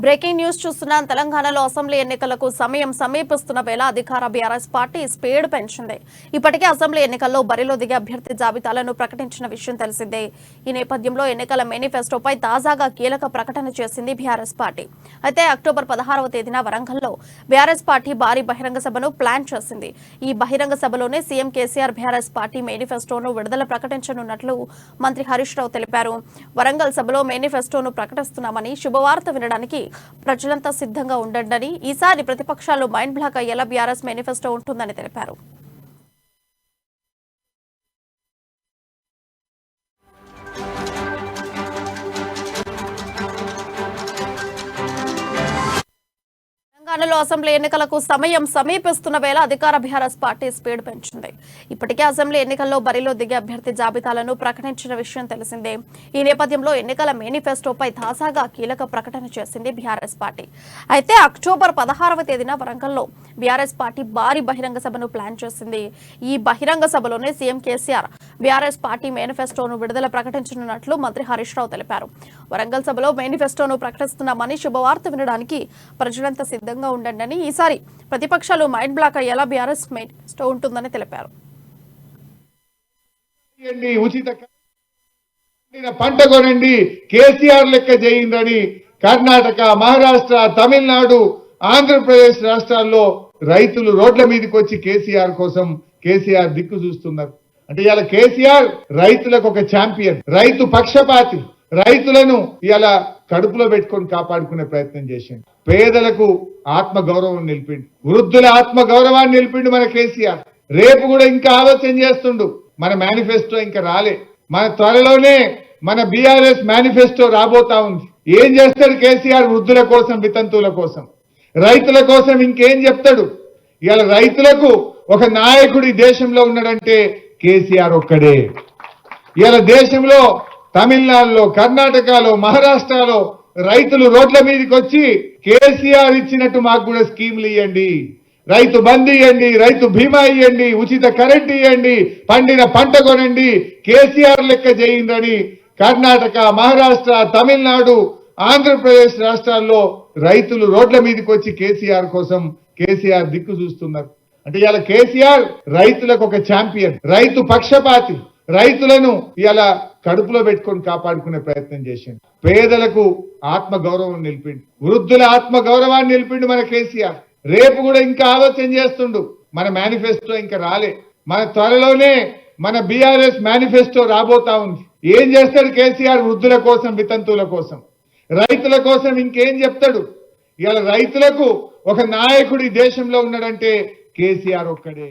Breaking news చూస్తున్నాం. తెలంగాణలో assembly ఎన్నికలకు సమయం సమీపిస్తున్న వేళ అధికార బీఆర్ఎస్ పార్టీ స్పీడ్ పెంచింది. ఇప్పటికే అసెంబ్లీ ఎన్నికల్లో బరిలో దిగే అభ్యర్థి జాబితాలను ప్రకటించిన విషయం తెలిసిందే. ఈ నేపథ్యంలో ఎన్నికల మేనిఫెస్టోపై తాజాగా కీలక ప్రకటన చేసింది బీఆర్ఎస్ పార్టీ. అయితే అక్టోబర్ 16వ తేదీన వరంగల్లో బీఆర్ఎస్ పార్టీ భారీ బహిరంగ సభను ప్లాన్ చేసింది. ఈ బహిరంగ సభలోనే సీఎం కేసీఆర్ బీఆర్ఎస్ పార్టీ మేనిఫెస్టోను విడుదల ప్రకటించనున్నట్లు మంత్రి హరీష్ రావు తెలిపారు. వరంగల్ సభలో మేనిఫెస్టోను ప్రకటిస్తున్నామని శుభవార్త వినడానికి ప్రజలంతా సిద్ధంగా ఉండండి. ఈసారి ప్రతిపక్షాలు మైండ్ బ్లాక్ అయ్యేలా బీఆర్ఎస్ మేనిఫెస్టో ఉంటుందని తెలిపారు. తెలంగాణలో అసెంబ్లీ ఎన్నికలకు సమయం సమీపిస్తున్న వేళ అధికార బీఆర్ఎస్ పార్టీ స్పీడ్ పెంచింది. ఇప్పటికే అసెంబ్లీ ఎన్నికల్లో బరిలో దిగే అభ్యర్థి జాబితాలను ప్రకటించిన విషయం తెలిసిందే. ఈ నేపథ్యంలో ఎన్నికల మేనిఫెస్టోపై తాజాగా కీలక ప్రకటన చేసింది బీఆర్ఎస్ పార్టీ. అయితే అక్టోబర్ 16వ తేదీన వరంగల్లో బీఆర్ఎస్ పార్టీ భారీ బహిరంగ సభను ప్లాన్ చేసింది. ఈ బహిరంగ సభలోనే సీఎం కేసీఆర్ బీఆర్ఎస్ పార్టీ మేనిఫెస్టోను విడుదల ప్రకటించనున్నట్లు మంత్రి హరీష్ రావు తెలిపారు. వరంగల్ సభలో మేనిఫెస్టోను ప్రకటిస్తున్నామని శుభవార్త వినడానికి ప్రజలంతా సిద్ధంగా ఉండండి. ఈసారి ప్రతిపక్షాలు మైండ్ బ్లాక్ అయ్యేలా బీఆర్ఎస్ మేనిఫెస్టో ఉంటుందని తెలిపారు. ఉచిత పంట కొనండి, కేసీఆర్ లెక్క చేయండి. కర్ణాటక, మహారాష్ట్ర, తమిళనాడు, ఆంధ్రప్రదేశ్ రాష్ట్రాల్లో రైతులు రోడ్ల మీదకి వచ్చి కేసీఆర్ కోసం కేసీఆర్ దిక్కు చూస్తున్నారు. అంటే ఇవాళ కేసీఆర్ రైతులకు ఒక ఛాంపియన్, రైతు పక్షపాతి. రైతులను ఇలా కడుపులో పెట్టుకొని కాపాడుకునే ప్రయత్నం చేసిండు. పేదలకు ఆత్మ గౌరవం నిలిపిండు, వృద్ధుల ఆత్మ గౌరవాన్ని నిలిపిండు మన కేసీఆర్. రేపు కూడా ఇంకా ఆలోచన చేస్తుండు. మన మేనిఫెస్టో ఇంకా రాలే, మన త్వరలోనే మన బీఆర్ఎస్ మేనిఫెస్టో రాబోతా ఉంది. ఏం చేస్తాడు కేసీఆర్? వృద్ధుల కోసం, వితంతువుల కోసం, రైతుల కోసం ఇంకేం చెప్తాడు? ఇవాళ రైతులకు ఒక నాయకుడు ఈ దేశంలో ఉన్నాడంటే కేసీఆర్ ఒక్కడే. ఇవాళ దేశంలో తమిళనాడులో, కర్ణాటకలో, మహారాష్ట్రలో రైతులు రోడ్ల మీదకి వచ్చి కేసీఆర్ ఇచ్చినట్టు మాకు కూడా స్కీములు ఇవ్వండి, రైతు బంధు ఇవ్వండి, రైతు బీమా ఇవ్వండి, ఉచిత కరెంట్ ఇవ్వండి, పండిన పంట కొనండి, కేసీఆర్ లెక్క చేయండి. కర్ణాటక, మహారాష్ట్ర, తమిళనాడు, ఆంధ్రప్రదేశ్ రాష్ట్రాల్లో రైతులు రోడ్ల మీదకి వచ్చి కేసీఆర్ కోసం కేసీఆర్ దిక్కు చూస్తున్నారు. అంటే ఇవాళ కేసీఆర్ రైతులకు ఒక ఛాంపియన్, రైతు పక్షపాతి. రైతులను ఇలా కడుపులో పెట్టుకొని కాపాడుకునే ప్రయత్నం చేసిండు. పేదలకు ఆత్మ గౌరవం నిలిపిండు, వృద్ధుల ఆత్మ గౌరవాన్ని నిలిపిండు మన కేసీఆర్. రేపు కూడా ఇంకా ఆలోచన చేస్తుండు. మన మేనిఫెస్టో ఇంకా రాలే, మన త్వరలోనే మన బీఆర్ఎస్ మేనిఫెస్టో రాబోతా ఉంది. ఏం చేస్తాడు కేసీఆర్? వృద్ధుల కోసం, వితంతువుల కోసం, రైతుల కోసం ఇంకేం చెప్తాడు? ఇవాళ రైతులకు ఒక నాయకుడు ఈ దేశంలో ఉన్నాడంటే కేసీఆర్ ఒక్కడే.